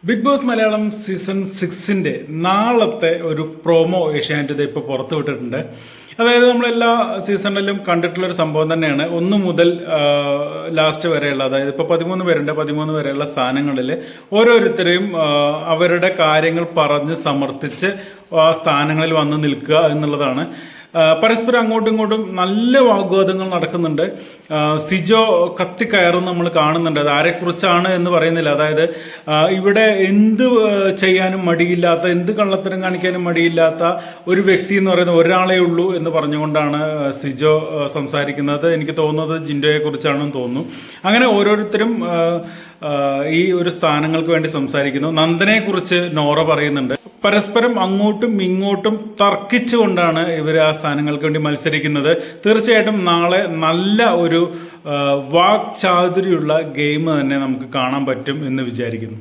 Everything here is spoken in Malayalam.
ബിഗ് ബോസ് മലയാളം സീസൺ 6-ന്റെ നാളത്തെ ഒരു പ്രൊമോ ഏഷ്യാനെറ്റ് ഇപ്പോൾ പുറത്തു വിട്ടിട്ടുണ്ട്. അതായത് നമ്മളെല്ലാ സീസണിലും കണ്ടിട്ടുള്ളൊരു സംഭവം തന്നെയാണ്. 1 മുതൽ ലാസ്റ്റ് വരെയുള്ള, അതായത് ഇപ്പോൾ 13 പേരുണ്ട്, 13 വരെയുള്ള സ്ഥാനങ്ങളിൽ ഓരോരുത്തരെയും അവരുടെ കാര്യങ്ങൾ പറഞ്ഞ് സമർത്ഥിച്ച് ആ സ്ഥാനങ്ങളിൽ വന്ന് നിൽക്കുക എന്നുള്ളതാണ്. പരസ്പരം അങ്ങോട്ടും ഇങ്ങോട്ടും നല്ല വാഗ്വാദങ്ങൾ നടക്കുന്നുണ്ട്. സിജോ കത്തിക്കയറും നമ്മൾ കാണുന്നുണ്ട്. അത് ആരെക്കുറിച്ചാണ് എന്ന് പറയുന്നില്ല. അതായത് ഇവിടെ എന്ത് ചെയ്യാനും മടിയില്ലാത്ത, എന്ത് കള്ളത്തരം കാണിക്കാനും മടിയില്ലാത്ത ഒരു വ്യക്തി എന്ന് പറയുന്നത് ഒരാളേ ഉള്ളൂ എന്ന് പറഞ്ഞുകൊണ്ടാണ് സിജോ സംസാരിക്കുന്നത്. എനിക്ക് തോന്നുന്നത് ജിൻഡോയെ കുറിച്ചാണെന്ന് തോന്നുന്നു. അങ്ങനെ ഓരോരുത്തരും ഈ ഒരു സ്ഥാനങ്ങൾക്ക് വേണ്ടി സംസാരിക്കുന്നു. നന്ദനെ കുറിച്ച് നോറ പറയുന്നുണ്ട്. പരസ്പരം അങ്ങോട്ടും ഇങ്ങോട്ടും തർക്കിച്ചുകൊണ്ടാണ് ഇവർ ആ സ്ഥാനങ്ങൾക്ക് വേണ്ടി മത്സരിക്കുന്നത്. തീർച്ചയായിട്ടും നാളെ നല്ല ഒരു വാക്ചാതുരിയുള്ള ഗെയിം തന്നെ നമുക്ക് കാണാൻ പറ്റും എന്ന് വിചാരിക്കുന്നു.